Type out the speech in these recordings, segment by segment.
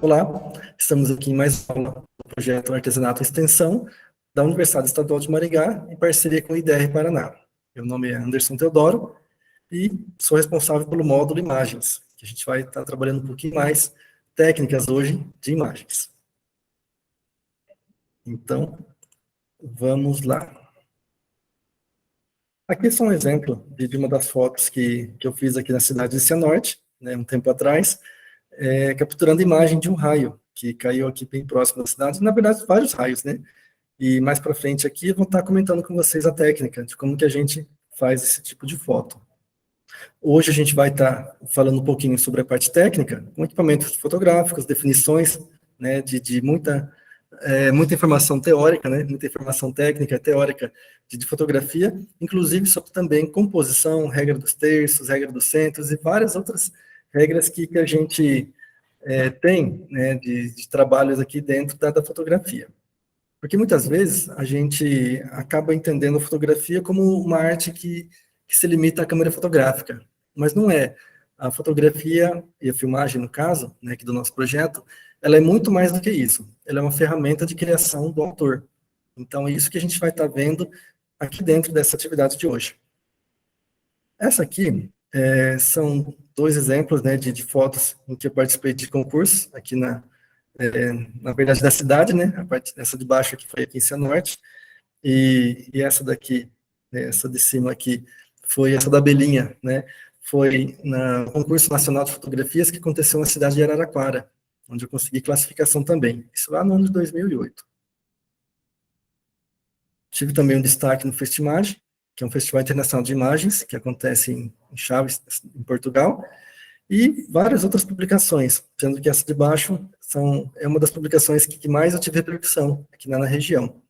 Olá, estamos aqui em mais uma aula do projeto Artesanato e Extensão da Universidade Estadual de Maringá, em parceria com o IDR Paraná. Meu nome é Anderson Teodoro e sou responsável pelo módulo Imagens, que a gente vai estar trabalhando um pouquinho mais técnicas hoje de imagens. Então, vamos lá. Aqui é só um exemplo de uma das fotos que eu fiz aqui na cidade de Cianorte, né, um tempo atrás, capturando a imagem de um raio que caiu aqui bem próximo da cidade, na verdade, vários raios, né? E mais para frente aqui, eu vou estar comentando com vocês a técnica de como que a gente faz esse tipo de foto. Hoje a gente vai estar falando um pouquinho sobre a parte técnica, com equipamentos fotográficos, definições, né, de muita informação teórica, né, muita informação técnica, teórica de fotografia, inclusive sobre também composição, regra dos terços, regra dos centros e várias outras regras que a gente tem, né, de trabalhos aqui dentro da fotografia. Porque muitas vezes a gente acaba entendendo a fotografia como uma arte que se limita à câmera fotográfica, mas não é. A fotografia e a filmagem, no caso, né, aqui do nosso projeto, ela é muito mais do que isso. Ela é uma ferramenta de criação do autor. Então, é isso que a gente vai estar vendo aqui dentro dessa atividade de hoje. Essa aqui são dois exemplos, né, de fotos em que eu participei de concursos aqui na verdade, da cidade, né? A parte dessa de baixo aqui foi aqui em Cianorte, e essa daqui, né, essa de cima aqui, foi essa da Belinha, né? Foi no concurso nacional de fotografias que aconteceu na cidade de Araraquara, onde eu consegui classificação também, isso lá no ano de 2008. Tive também um destaque no Festimage, que é um festival internacional de imagens, que acontece em Chaves, em Portugal, e várias outras publicações, sendo que essa de baixo é uma das publicações que mais eu tive repercussão aqui na região.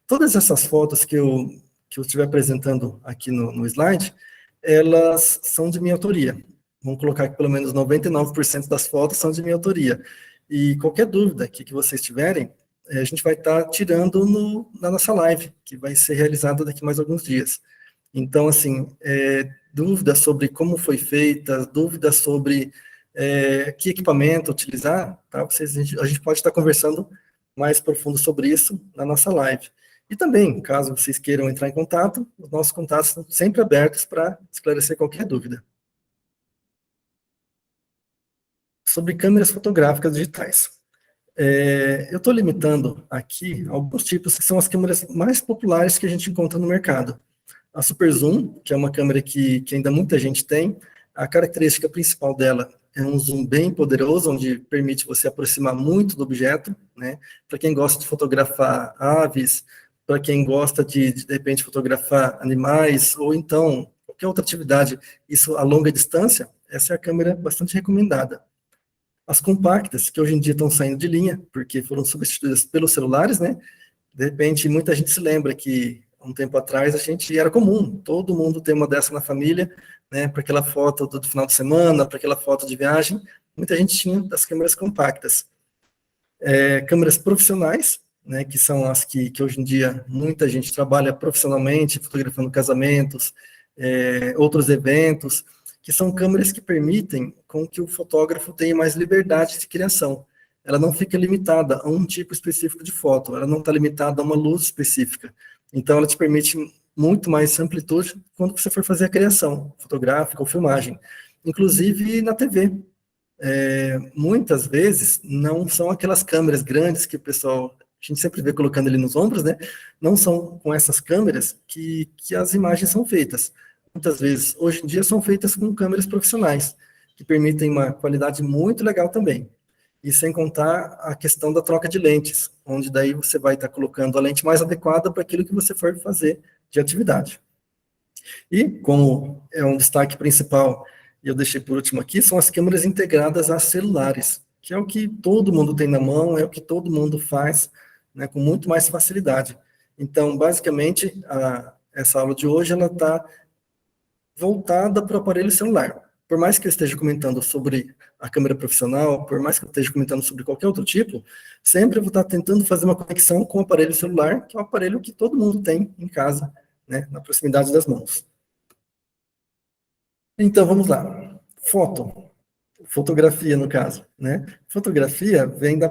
Todas essas fotos que eu estiver apresentando aqui no slide, elas são de minha autoria. Vamos colocar que pelo menos 99% das fotos são de minha autoria. E qualquer dúvida que vocês tiverem, a gente vai estar tirando na nossa live, que vai ser realizada daqui mais alguns dias. Então, assim, dúvidas sobre como foi feita, dúvidas sobre que equipamento utilizar, tá? A gente pode estar conversando mais profundo sobre isso na nossa live. E também, caso vocês queiram entrar em contato, os nossos contatos estão sempre abertos para esclarecer qualquer dúvida. Sobre câmeras fotográficas digitais. Eu estou limitando aqui alguns tipos que são as câmeras mais populares que a gente encontra no mercado. A Super Zoom, que é uma câmera que ainda muita gente tem, a característica principal dela é um zoom bem poderoso, onde permite você aproximar muito do objeto, né? Para quem gosta de fotografar aves, para quem gosta de repente, fotografar animais, ou então qualquer outra atividade, isso a longa distância, essa é a câmera bastante recomendada. As compactas, que hoje em dia estão saindo de linha, porque foram substituídas pelos celulares, né? De repente, muita gente se lembra que, um tempo atrás, era comum, todo mundo ter uma dessa na família, né? Para aquela foto do final de semana, para aquela foto de viagem, muita gente tinha das câmeras compactas. Câmeras profissionais, né? Que são as que hoje em dia muita gente trabalha profissionalmente, fotografando casamentos, outros eventos, que são câmeras que permitem com que o fotógrafo tenha mais liberdade de criação. Ela não fica limitada a um tipo específico de foto, ela não está limitada a uma luz específica. Então, ela te permite muito mais amplitude quando você for fazer a criação fotográfica ou filmagem, inclusive na TV. Muitas vezes, não são aquelas câmeras grandes que o pessoal, a gente sempre vê colocando ali nos ombros, né? Não são com essas câmeras que as imagens são feitas. Muitas vezes, hoje em dia, são feitas com câmeras profissionais, que permitem uma qualidade muito legal também. E sem contar a questão da troca de lentes, onde daí você vai estar colocando a lente mais adequada para aquilo que você for fazer de atividade. E, como é um destaque principal, e eu deixei por último aqui, são as câmeras integradas a celulares, que é o que todo mundo tem na mão, é o que todo mundo faz, né, com muito mais facilidade. Então, basicamente, essa aula de hoje, ela está voltada para o aparelho celular. Por mais que eu esteja comentando sobre a câmera profissional, por mais que eu esteja comentando sobre qualquer outro tipo, sempre eu vou estar tentando fazer uma conexão com o aparelho celular, que é o aparelho que todo mundo tem em casa, né, na proximidade das mãos. Então, vamos lá. Foto. Fotografia, no caso, né? Fotografia vem da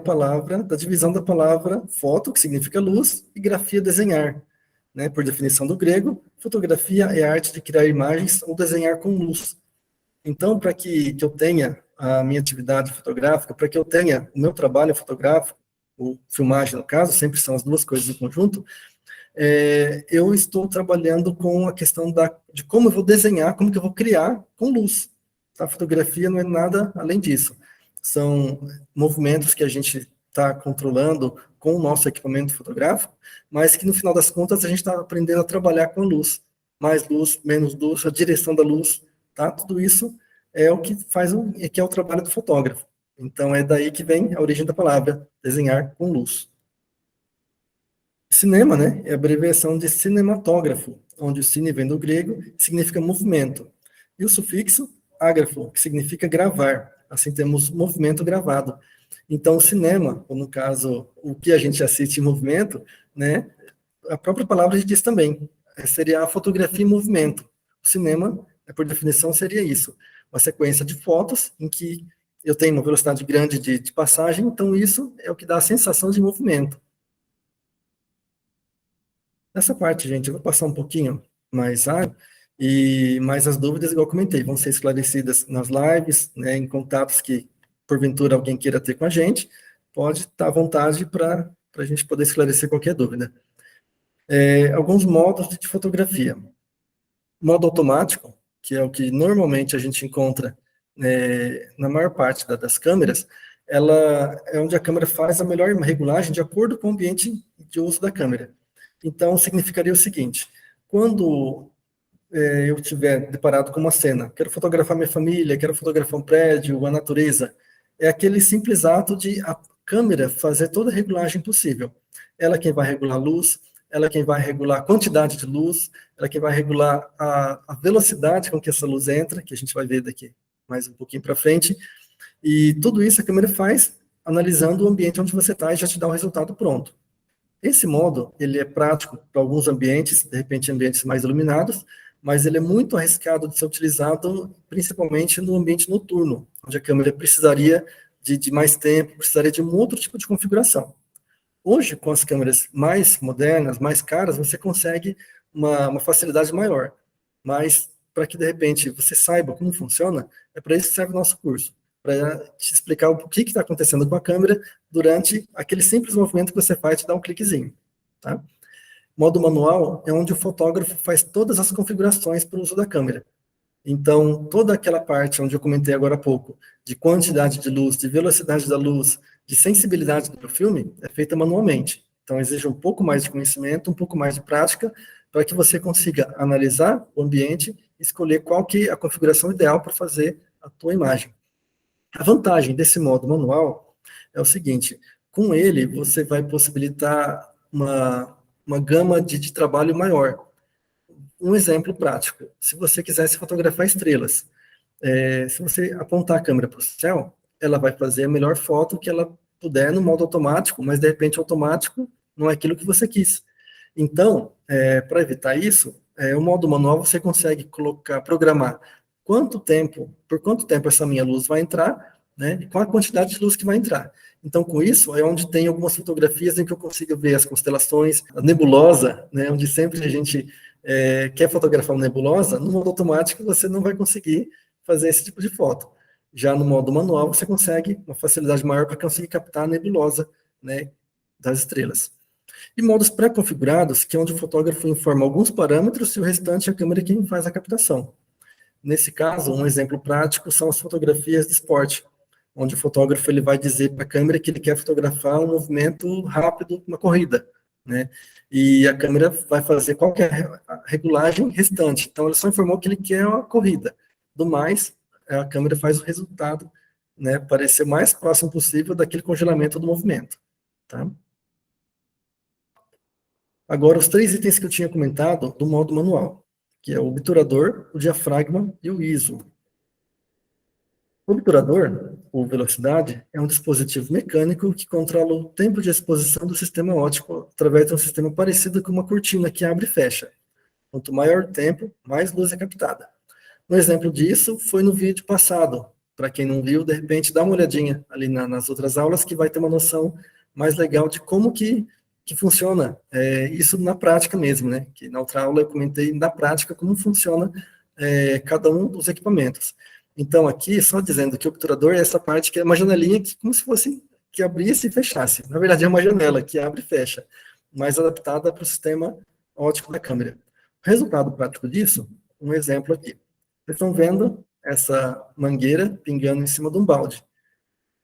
divisão da palavra foto, que significa luz, e grafia, desenhar, né? Por definição do grego, fotografia é a arte de criar imagens ou desenhar com luz. Então, para que eu tenha a minha atividade fotográfica, para que eu tenha o meu trabalho fotográfico, ou filmagem, no caso, sempre são as duas coisas em conjunto, eu estou trabalhando com a questão de como eu vou desenhar, como que eu vou criar com luz. A fotografia não é nada além disso. São movimentos que a gente está controlando com o nosso equipamento fotográfico, mas que no final das contas a gente está aprendendo a trabalhar com luz. Mais luz, menos luz, a direção da luz, tá? Tudo isso é o que que é o trabalho do fotógrafo. Então é daí que vem a origem da palavra, desenhar com luz. Cinema, né, é a abreviação de cinematógrafo, onde o cine vem do grego, significa movimento. E o sufixo ágrafo, que significa gravar. Assim temos movimento gravado. Então, o cinema, ou no caso, o que a gente assiste em movimento, né, a própria palavra diz também, seria a fotografia em movimento. O cinema, por definição, seria isso. Uma sequência de fotos em que eu tenho uma velocidade grande de passagem, então isso é o que dá a sensação de movimento. Nessa parte, gente, eu vou passar um pouquinho mais rápido, mais as dúvidas, igual eu comentei, vão ser esclarecidas nas lives, né, em contatos que, porventura, alguém queira ter com a gente, pode estar à vontade para a gente poder esclarecer qualquer dúvida. Alguns modos de fotografia. Modo automático, que é o que normalmente a gente encontra na maior parte das câmeras, ela é onde a câmera faz a melhor regulagem de acordo com o ambiente de uso da câmera. Então, significaria o seguinte, quando eu estiver deparado com uma cena, quero fotografar minha família, quero fotografar um prédio, a natureza, é aquele simples ato de a câmera fazer toda a regulagem possível. Ela é quem vai regular a luz, ela é quem vai regular a quantidade de luz, ela é quem vai regular a velocidade com que essa luz entra, que a gente vai ver daqui mais um pouquinho para frente, e tudo isso a câmera faz analisando o ambiente onde você está e já te dá o resultado pronto. Esse modo, ele é prático para alguns ambientes, de repente ambientes mais iluminados, mas ele é muito arriscado de ser utilizado principalmente no ambiente noturno, onde a câmera precisaria de mais tempo, precisaria de um outro tipo de configuração. Hoje, com as câmeras mais modernas, mais caras, você consegue uma facilidade maior, mas para que de repente você saiba como funciona, é para isso que serve o nosso curso, para te explicar o que está acontecendo com a câmera durante aquele simples movimento que você faz de dar um cliquezinho, tá? Modo manual é onde o fotógrafo faz todas as configurações para o uso da câmera. Então, toda aquela parte onde eu comentei agora há pouco, de quantidade de luz, de velocidade da luz, de sensibilidade do filme, é feita manualmente. Então, exige um pouco mais de conhecimento, um pouco mais de prática, para que você consiga analisar o ambiente e escolher qual que é a configuração ideal para fazer a tua imagem. A vantagem desse modo manual é o seguinte, com ele você vai possibilitar uma gama de trabalho maior. Um exemplo prático, se você quisesse fotografar estrelas, se você apontar a câmera para o céu, ela vai fazer a melhor foto que ela puder no modo automático, mas de repente automático não é aquilo que você quis. Então, para evitar isso, o modo manual você consegue programar por quanto tempo essa minha luz vai entrar, né, e qual a quantidade de luz que vai entrar. Então, com isso, é onde tem algumas fotografias em que eu consigo ver as constelações, a nebulosa, né, onde sempre a gente quer fotografar uma nebulosa, no modo automático você não vai conseguir fazer esse tipo de foto. Já no modo manual, você consegue uma facilidade maior para conseguir captar a nebulosa, né, das estrelas. E modos pré-configurados, que é onde o fotógrafo informa alguns parâmetros e o restante a câmera é quem faz a captação. Nesse caso, um exemplo prático são as fotografias de esporte, onde o fotógrafo ele vai dizer para a câmera que ele quer fotografar um movimento rápido, uma corrida, né? E a câmera vai fazer qualquer regulagem restante. Então, ele só informou que ele quer uma corrida. Do mais, a câmera faz o resultado, né, parecer o mais próximo possível daquele congelamento do movimento, tá? Agora, os três itens que eu tinha comentado do modo manual, que é o obturador, o diafragma e o ISO. O obturador, ou velocidade, é um dispositivo mecânico que controla o tempo de exposição do sistema óptico através de um sistema parecido com uma cortina que abre e fecha. Quanto maior o tempo, mais luz é captada. Um exemplo disso foi no vídeo passado, para quem não viu, de repente, dá uma olhadinha ali nas outras aulas, que vai ter uma noção mais legal de como que funciona isso na prática mesmo, né? Que na outra aula eu comentei na prática como funciona cada um dos equipamentos. Então, aqui, só dizendo que o obturador é essa parte que é uma janelinha que, como se fosse que abrisse e fechasse. Na verdade, é uma janela que abre e fecha, mas adaptada para o sistema óptico da câmera. O resultado prático disso, um exemplo aqui. Vocês estão vendo essa mangueira pingando em cima de um balde.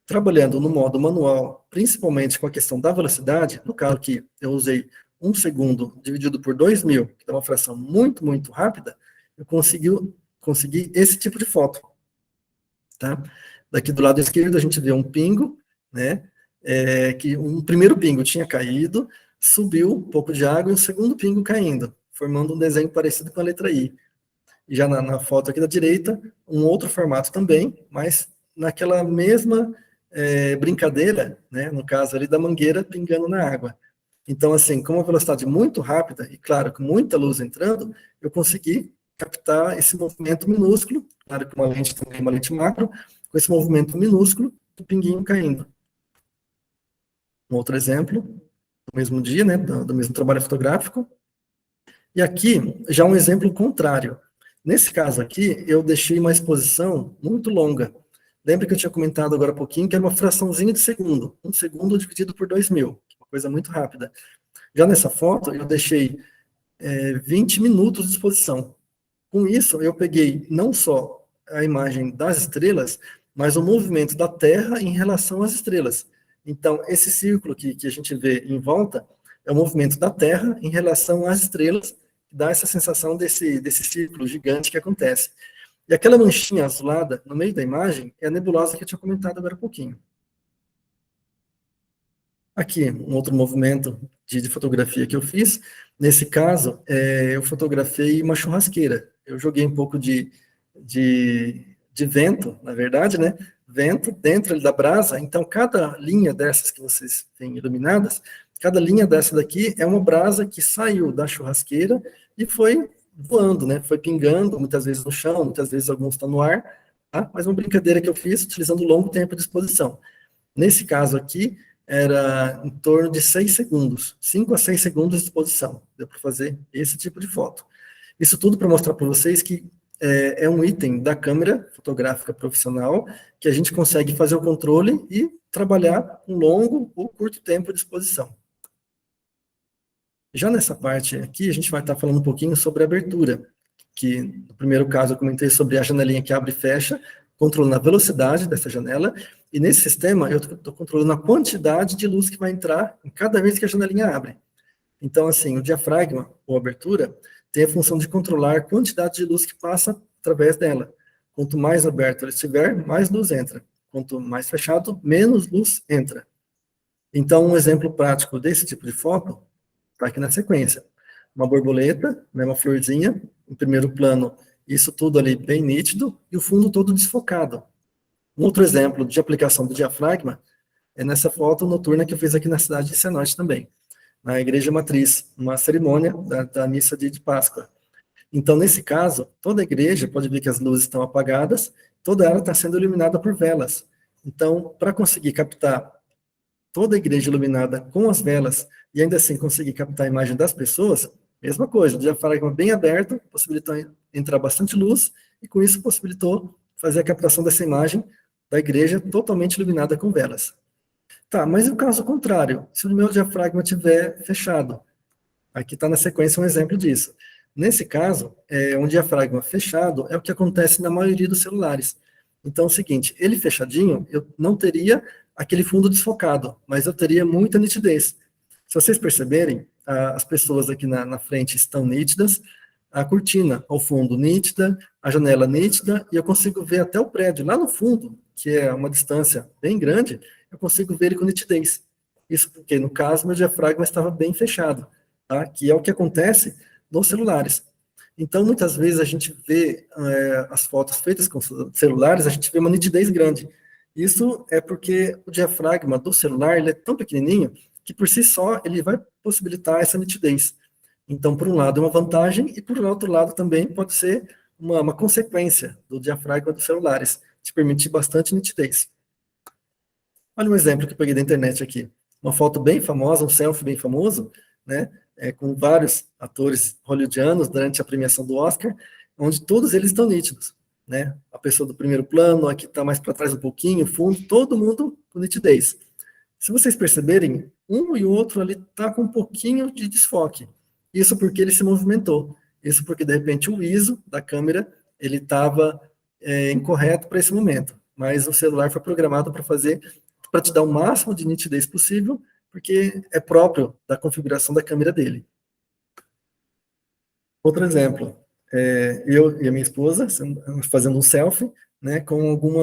Trabalhando no modo manual, principalmente com a questão da velocidade, no caso que eu usei 1 segundo dividido por 2.000, que é uma fração muito, muito rápida, eu consegui esse tipo de foto. Tá? Daqui do lado esquerdo a gente vê um pingo, né? Que um primeiro pingo tinha caído, subiu um pouco de água e o segundo pingo caindo, formando um desenho parecido com a letra I. E já na foto aqui da direita, um outro formato também, mas naquela mesma brincadeira, né? No caso ali da mangueira pingando na água. Então, assim, com uma velocidade muito rápida, e claro, com muita luz entrando, eu consegui captar esse movimento minúsculo, claro que uma lente também, uma lente macro, com esse movimento minúsculo do pinguinho caindo. Um outro exemplo, do mesmo dia, né, do mesmo trabalho fotográfico. E aqui, já um exemplo contrário. Nesse caso aqui, eu deixei uma exposição muito longa. Lembra que eu tinha comentado agora há pouquinho que era uma fraçãozinha de segundo. 1 segundo dividido por 2.000, uma coisa muito rápida. Já nessa foto, eu deixei 20 minutos de exposição. Com isso, eu peguei não só a imagem das estrelas, mas o movimento da Terra em relação às estrelas. Então, esse círculo que a gente vê em volta é o movimento da Terra em relação às estrelas, que dá essa sensação desse círculo gigante que acontece. E aquela manchinha azulada no meio da imagem é a nebulosa que eu tinha comentado agora há pouquinho. Aqui, um outro movimento de fotografia que eu fiz. Nesse caso, eu fotografei uma churrasqueira. Eu joguei um pouco de vento, na verdade, né? Vento dentro ali da brasa. Então, cada linha dessas que vocês têm iluminadas, cada linha dessa daqui é uma brasa que saiu da churrasqueira e foi voando, né? Foi pingando, muitas vezes no chão, muitas vezes alguns estão no ar. Tá? Mas uma brincadeira que eu fiz utilizando longo tempo de exposição. Nesse caso aqui, era em torno de 6 segundos, 5 a 6 segundos de exposição. Deu para fazer esse tipo de foto. Isso tudo para mostrar para vocês que é um item da câmera fotográfica profissional que a gente consegue fazer o controle e trabalhar com longo ou curto tempo de exposição. Já nessa parte aqui, a gente vai estar falando um pouquinho sobre abertura, que no primeiro caso eu comentei sobre a janelinha que abre e fecha, controlando a velocidade dessa janela, e nesse sistema eu estou controlando a quantidade de luz que vai entrar em cada vez que a janelinha abre. Então, assim, o diafragma, ou abertura, tem a função de controlar a quantidade de luz que passa através dela. Quanto mais aberto ele estiver, mais luz entra. Quanto mais fechado, menos luz entra. Então, um exemplo prático desse tipo de foto está aqui na sequência. Uma borboleta, né, uma florzinha, em primeiro plano, isso tudo ali bem nítido, e o fundo todo desfocado. Um outro exemplo de aplicação do diafragma é nessa foto noturna que eu fiz aqui na cidade de Cianorte também, na Igreja Matriz, uma cerimônia da missa de Páscoa. Então, nesse caso, toda a igreja, pode ver que as luzes estão apagadas, toda ela está sendo iluminada por velas. Então, para conseguir captar toda a igreja iluminada com as velas e ainda assim conseguir captar a imagem das pessoas, mesma coisa, o diafragma bem aberto, possibilitou entrar bastante luz e com isso possibilitou fazer a captação dessa imagem da igreja totalmente iluminada com velas. Tá, mas e o caso contrário? Se o meu diafragma estiver fechado? Aqui está na sequência um exemplo disso. Nesse caso, um diafragma fechado é o que acontece na maioria dos celulares. Então é o seguinte, ele fechadinho, eu não teria aquele fundo desfocado, mas eu teria muita nitidez. Se vocês perceberem, as pessoas aqui na frente estão nítidas, a cortina ao fundo nítida, a janela nítida, e eu consigo ver até o prédio lá no fundo, que é uma distância bem grande, eu consigo ver ele com nitidez. Isso porque, no caso, meu diafragma estava bem fechado, tá? Que é o que acontece nos celulares. Então, muitas vezes a gente vê as fotos feitas com celulares, a gente vê uma nitidez grande. Isso é porque o diafragma do celular ele é tão pequenininho que, por si só, ele vai possibilitar essa nitidez. Então, por um lado, é uma vantagem, e por outro lado também pode ser uma consequência do diafragma dos celulares, te permite bastante nitidez. Olha um exemplo que eu peguei da internet aqui. Uma foto bem famosa, um selfie bem famoso, né, com vários atores hollywoodianos durante a premiação do Oscar, onde todos eles estão nítidos, né? A pessoa do primeiro plano, aqui está mais para trás um pouquinho, fundo, todo mundo com nitidez. Se vocês perceberem, um e o outro ali está com um pouquinho de desfoque. Isso porque ele se movimentou. Isso porque, de repente, o ISO da câmera ele estava incorreto para esse momento. Mas o celular foi programado para te dar o máximo de nitidez possível, porque é próprio da configuração da câmera dele. Outro exemplo, eu e a minha esposa fazendo um selfie, né, com algum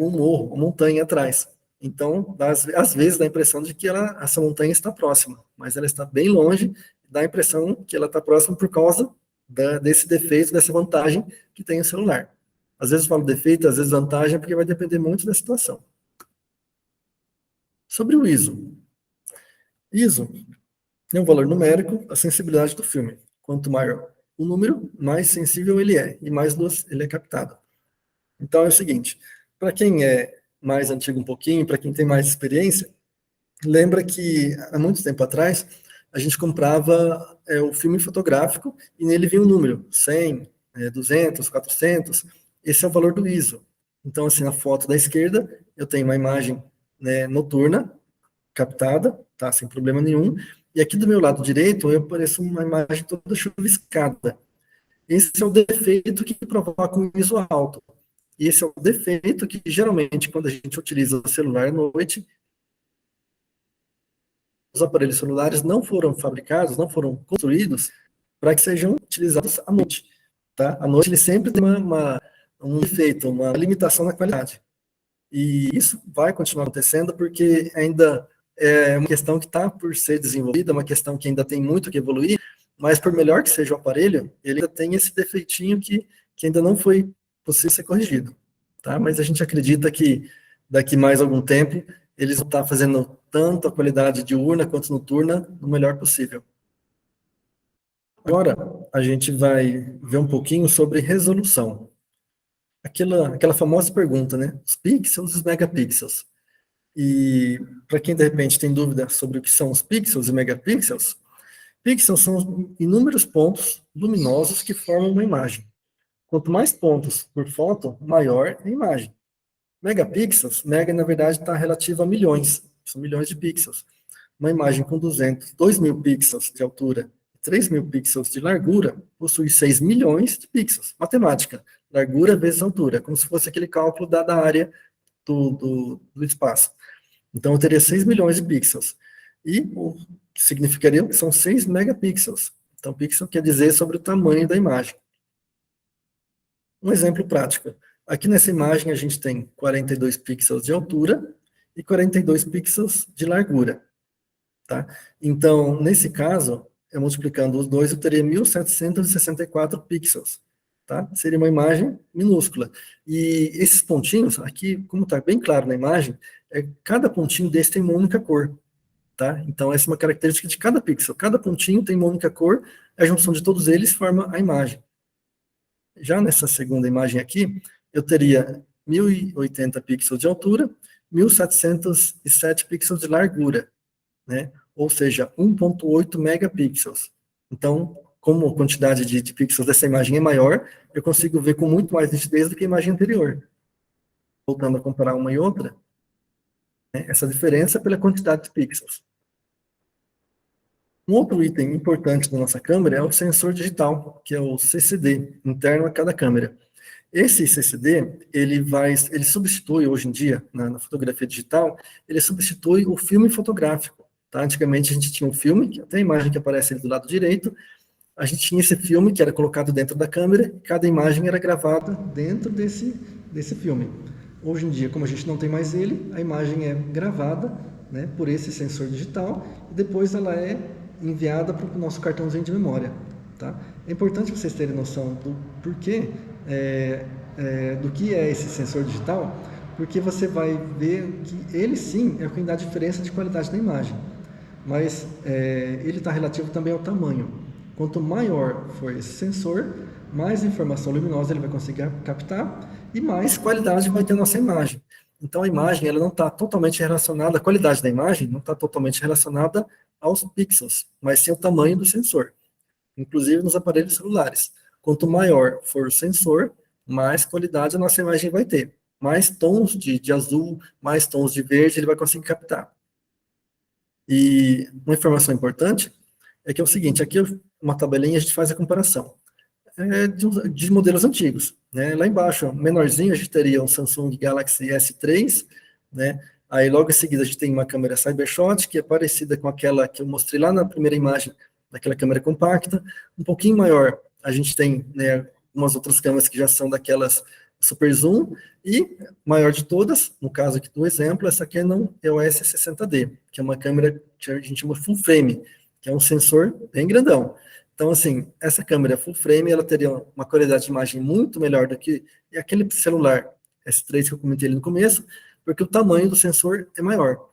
morro, uma montanha atrás. Então, às vezes dá a impressão de que essa montanha está próxima, mas ela está bem longe, dá a impressão que ela está próxima por causa desse defeito, dessa vantagem que tem o celular. Às vezes eu falo defeito, às vezes vantagem, porque vai depender muito da situação. Sobre o ISO. ISO é um valor numérico da sensibilidade do filme. Quanto maior o número, mais sensível ele é, e mais luz ele é captado. Então é o seguinte, para quem é mais antigo um pouquinho, para quem tem mais experiência, lembra que há muito tempo atrás, a gente comprava o filme fotográfico e nele vinha um número, 100, 200, 400, esse é o valor do ISO. Então, assim, na foto da esquerda, eu tenho uma imagem, né, noturna, captada, tá, sem problema nenhum, e aqui do meu lado direito, eu apareço uma imagem toda chuviscada. Esse é o defeito que provoca um ISO alto. E esse é o defeito que, geralmente, quando a gente utiliza o celular à noite, os aparelhos celulares não foram fabricados, não foram construídos para que sejam utilizados à noite. Tá? À noite ele sempre tem um defeito, uma limitação na qualidade. E isso vai continuar acontecendo porque ainda é uma questão que está por ser desenvolvida, uma questão que ainda tem muito que evoluir, mas por melhor que seja o aparelho, ele ainda tem esse defeitinho que ainda não foi possível ser corrigido. Tá? Mas a gente acredita que daqui mais algum tempo eles vão estar fazendo tanto a qualidade diurna quanto noturna no melhor possível. Agora, a gente vai ver um pouquinho sobre resolução. Aquela famosa pergunta, né? Os pixels e os megapixels. E para quem de repente tem dúvida sobre o que são os pixels e megapixels, pixels são inúmeros pontos luminosos que formam uma imagem. Quanto mais pontos por foto, maior a imagem. Megapixels, mega na verdade está relativo a milhões, são milhões de pixels. Uma imagem com 2.000 pixels de altura, 3.000 pixels de largura, possui 6 milhões de pixels. Matemática, largura vezes altura, como se fosse aquele cálculo da área do espaço. Então, eu teria 6 milhões de pixels. E o que significaria que são 6 megapixels. Então, pixel quer dizer sobre o tamanho da imagem. Um exemplo prático. Aqui nessa imagem a gente tem 42 pixels de altura e 42 pixels de largura. Tá? Então, nesse caso, eu multiplicando os dois, eu teria 1.764 pixels. Tá? Seria uma imagem minúscula. E esses pontinhos, aqui, como está bem claro na imagem, cada pontinho desse tem uma única cor. Tá? Então, essa é uma característica de cada pixel. Cada pontinho tem uma única cor, a junção de todos eles forma a imagem. Já nessa segunda imagem aqui, eu teria 1.080 pixels de altura, 1.707 pixels de largura, né? Ou seja, 1.8 megapixels. Então, como a quantidade de pixels dessa imagem é maior, eu consigo ver com muito mais nitidez do que a imagem anterior. Voltando a comparar uma e outra, né, essa diferença é pela quantidade de pixels. Um outro item importante da nossa câmera é o sensor digital, que é o CCD, interno a cada câmera. Esse CCD, ele substitui, hoje em dia, na fotografia digital, ele substitui o filme fotográfico. Tá? Antigamente a gente tinha um filme, que até a imagem que aparece ali do lado direito, a gente tinha esse filme que era colocado dentro da câmera, e cada imagem era gravada dentro desse filme. Hoje em dia, como a gente não tem mais ele, a imagem é gravada, né, por esse sensor digital, e depois ela é enviada para o nosso cartãozinho de memória. Tá? É importante vocês terem noção do porquê, do que é esse sensor digital, porque você vai ver que ele sim é o que dá diferença de qualidade da imagem, mas ele está relativo também ao tamanho. Quanto maior for esse sensor, mais informação luminosa ele vai conseguir captar e mais qualidade vai ter a nossa imagem. Então, a imagem, ela não está totalmente relacionada, a qualidade da imagem não está totalmente relacionada aos pixels, mas sim ao tamanho do sensor, inclusive nos aparelhos celulares. Quanto maior for o sensor, mais qualidade a nossa imagem vai ter. Mais tons de azul, mais tons de verde ele vai conseguir captar. E uma informação importante é que é o seguinte, aqui uma tabelinha a gente faz a comparação de modelos antigos, né? Lá embaixo, menorzinho, a gente teria um Samsung Galaxy S3, né? Aí logo em seguida a gente tem uma câmera Cybershot, que é parecida com aquela que eu mostrei lá na primeira imagem, daquela câmera compacta. Um pouquinho maior, a gente tem, né, umas outras câmeras que já são daquelas super zoom, e maior de todas, no caso aqui do exemplo, essa aqui é o S60D, que é uma câmera que a gente chama full frame, que é um sensor bem grandão. Então, assim, essa câmera full frame, ela teria uma qualidade de imagem muito melhor do que aquele celular S3 que eu comentei ali no começo, porque o tamanho do sensor é maior.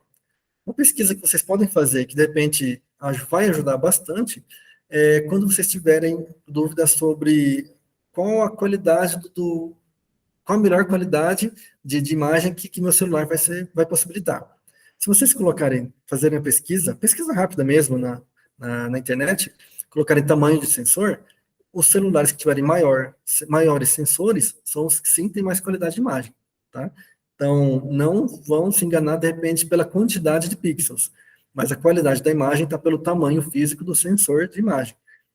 Uma pesquisa que vocês podem fazer, que de repente vai ajudar bastante, é quando vocês tiverem dúvidas sobre qual a qualidade qual a melhor qualidade de imagem que meu celular vai possibilitar. Se vocês fazerem a pesquisa rápida mesmo na internet, colocarem tamanho de sensor, os celulares que tiverem maiores sensores são os que sim têm mais qualidade de imagem, tá? Então, não vão se enganar, de repente, pela quantidade de pixels, mas a qualidade da imagem está pelo tamanho físico do sensor de imagem.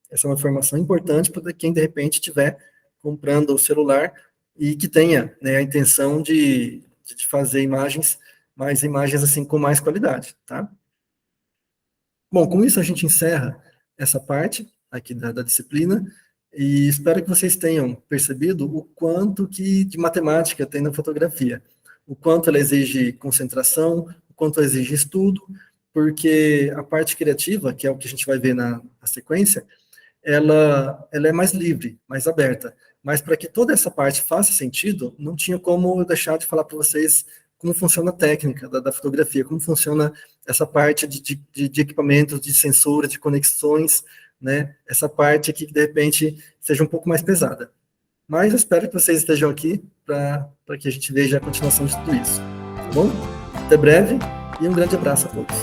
Essa é uma informação importante para quem, de repente, estiver comprando o celular e que tenha, né, a intenção de fazer imagens assim com mais qualidade, tá? Bom, com isso a gente encerra essa parte aqui da disciplina e espero que vocês tenham percebido o quanto que de matemática tem na fotografia, o quanto ela exige concentração, o quanto ela exige estudo, porque a parte criativa, que é o que a gente vai ver na sequência, ela é mais livre, mais aberta. Mas para que toda essa parte faça sentido, não tinha como eu deixar de falar para vocês como funciona a técnica da fotografia, como funciona essa parte de equipamentos, de sensores, de conexões, né? Essa parte aqui que, de repente, seja um pouco mais pesada. Mas eu espero que vocês estejam aqui para que a gente veja a continuação de tudo isso. Tá bom? Até breve e um grande abraço a todos.